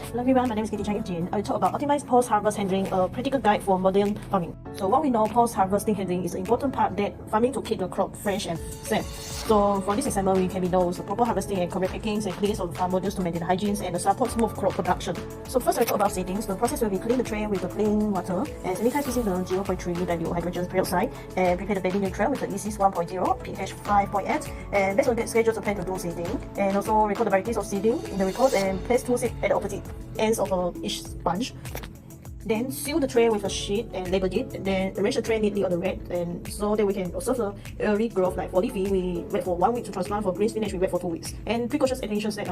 Hello everyone, my name is Agrotechnology. I will talk about optimized post-harvest handling, a practical guide for modern farming. So what we know, post-harvesting handling is an important part that farming to keep the crop fresh and safe. So for this example, we can know the proper harvesting and correct pickings and cleans of farm modules to maintain hygiene and support smooth crop production. So first I talk about seedings. The process will be clean the tray with the clean water and sanitize using the 0.3 dilute hydrogen peroxide and prepare the baby nutrient with the EC 1.0, pH 5.8, and based on that schedule to plan to do seeding, and also record the varieties of seeding in the record and place two seeds at the opposite ends of each sponge. Then seal the tray with a sheet and label it. Then arrange the tray neatly on the rack, and so that we can observe the early growth. Like for leafy, we wait for 1 week to transplant. For green spinach, we wait for 2 weeks. And precautions attention that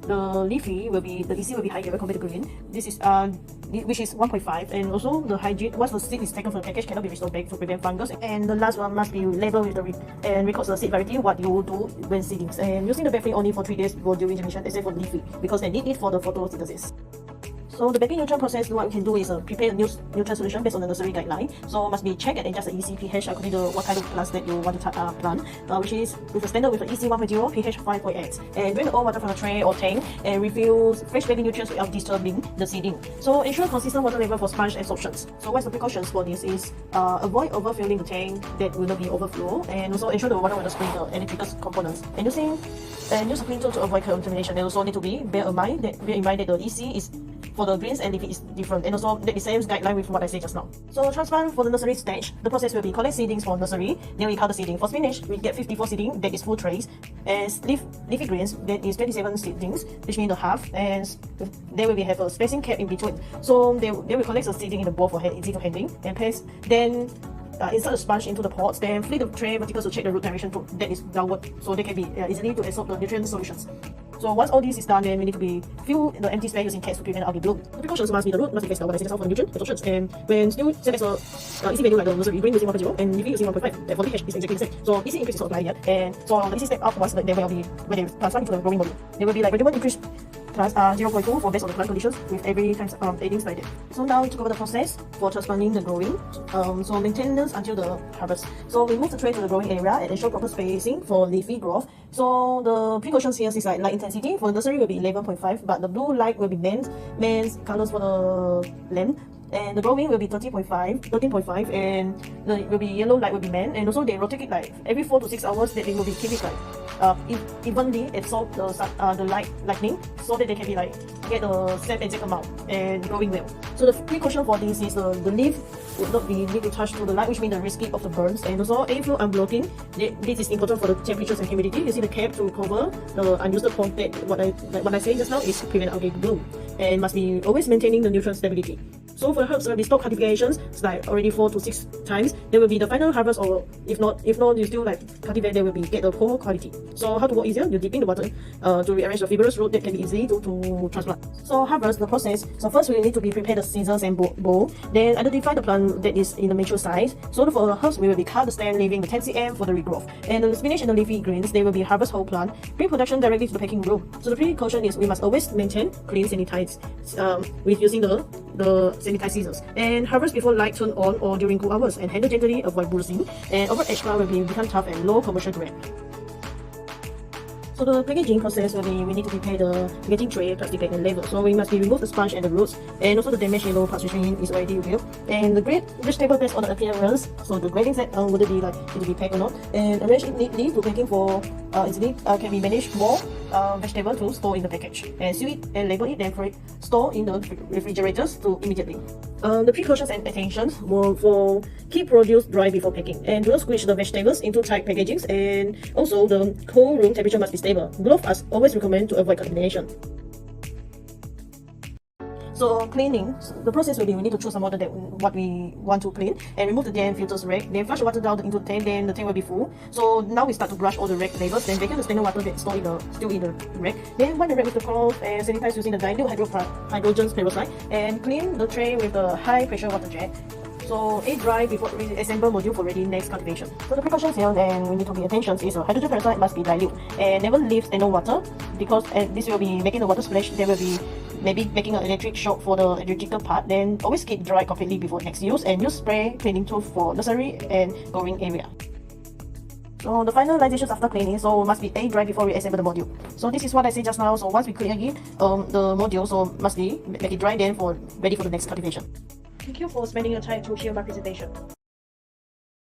the leafy will be, the EC will be higher compared to green. This is which is 1.5, and also the hygiene once the seed is taken from the package cannot be restored back to prevent fungus. And the last one must be labeled with the and records the seed variety, what you do when seeding, and using the backfill only for 3 days before during germination, except for leafy because they need it for the photosynthesis. So the baking nutrient process, what we can do is prepare a new nutrient solution based on the nursery guideline. So must be checked and adjust the EC pH according to what kind of plants that you want to plant, which is with a standard with the EC 1.0, pH 5.8. And drain all water from the tray or tank and refill fresh baby nutrients without disturbing the seeding. So ensure consistent water level for sponge absorptions. So what's the precautions for this is avoid overfilling the tank that will not be overflow, and also ensure the water will not spray the electrical components. And use a clean tool to avoid contamination. And also need to bear in mind that the EC is for the greens and leafy is different, and also that is same guideline with what I said just now. So transplant for the nursery stage, the process will be collect seedings for nursery, then we count the seeding. For spinach, we get 54 seeding, that is full trays, and leafy greens, that is 27 seedings, which means the half, and there will have a spacing cap in between. So they will collect the seeding in the bowl for easy to handling, and paste, then insert the sponge into the pots, then flip the tray vertical to check the root direction that is downward, so they can be easily to absorb the nutrient solutions. So once all this is done, then we need to fill the empty space using cats to prevent algae bloom. The precautions must be the root must be faced down, what I said just now for the nutrient absorptions, and when still set as a easy value like the nursery, green using 1.0 and leafy using 1.5, for pH is exactly the same. So easy increase is not applied yet, and so the easy step afterwards, there will be when they transfer into the growing module, there will be like gradual increase plus 0.2 for based on the plant conditions with every times adding by that. So now we talk about the process for transplanting the growing. So maintenance until the harvest. So we move the tray to the growing area and ensure proper spacing for leafy growth. So the precautions here is like light intensity for the nursery will be 11.5, but the blue light will be men's colors for the lamp. And the growing will be 13.5, and the yellow light will be men, and also they rotate it like every 4 to 6 hours, that they will be keep it like evenly absorb the lightning, so that they can be like get the same exact amount and growing well. So the precaution for this is the leaf would not be really touched to the light, which means the risky of the burns, and also airflow unblocking. This is important for the temperatures and humidity. You see the cap to cover the unused pond that what I say just now is prevent algae bloom, and must be always maintaining the nutrient stability. So for the herbs, there will be stock cultivations, it's like already 4 to 6 times. There will be the final harvest, or if not, you still like cultivate, there will be get the whole quality. So how to work easier? You dip in the water to rearrange the fibrous root that can be easy to transplant. So harvest the process. So first we need to prepare the scissors and bowl. Then identify the plant that is in the mature size. So for the herbs, we will cut the stem, leaving the 10 cm for the regrowth. And the spinach and the leafy greens, they will be harvest whole plant. Bring production directly to the packing room. So the precaution is we must always maintain clean sanitize with using the sanitized scissors, and harvest before light turn on or during cool hours, and handle gently, avoid bruising, and over edge will become tough and low commercial grade. So the packaging process will be, we need to prepare the packaging tray, plastic bag and label. So we must remove the sponge and the roots, and also the damaged yellow parts, which is already revealed. And the grade vegetable based on the appearance, so the grading set would it be like it will be packed or not, and arrange it neatly to packing for easily can be managed more vegetable to store in the package, and seal it and label it, then store in the refrigerators to immediately. The precautions and attentions were for keep produce dry before packing, and do not squish the vegetables into tight packagings, and also the cold room temperature must be stable. Gloves as always recommend to avoid contamination. So cleaning, the process will be we need to choose some water that what we want to clean, and remove the damp filters rack, then flush the water down into the tank, then the tank will be full. So now we start to brush all the rack labels, then vacuum the standard water that's still in the rack, then wipe the rack with the cloth and sanitize using the dilute hydrogen peroxide, and clean the tray with the high pressure water jet. So air dry before assemble module for ready next cultivation. So the precautions here, and we need to be attention is hydrogen peroxide must be dilute and never leave no water, because this will be making the water splash. There will be maybe making an electric shock for the electrical part. Then always keep dry completely before next use, and use spray cleaning tool for nursery and growing area. So the finalizations after cleaning, so must be air dry before we assemble the module. So this is what I said just now. So once we clean it, the module, so must be make it dry then for ready for the next cultivation. Thank you for spending your time to hear my presentation.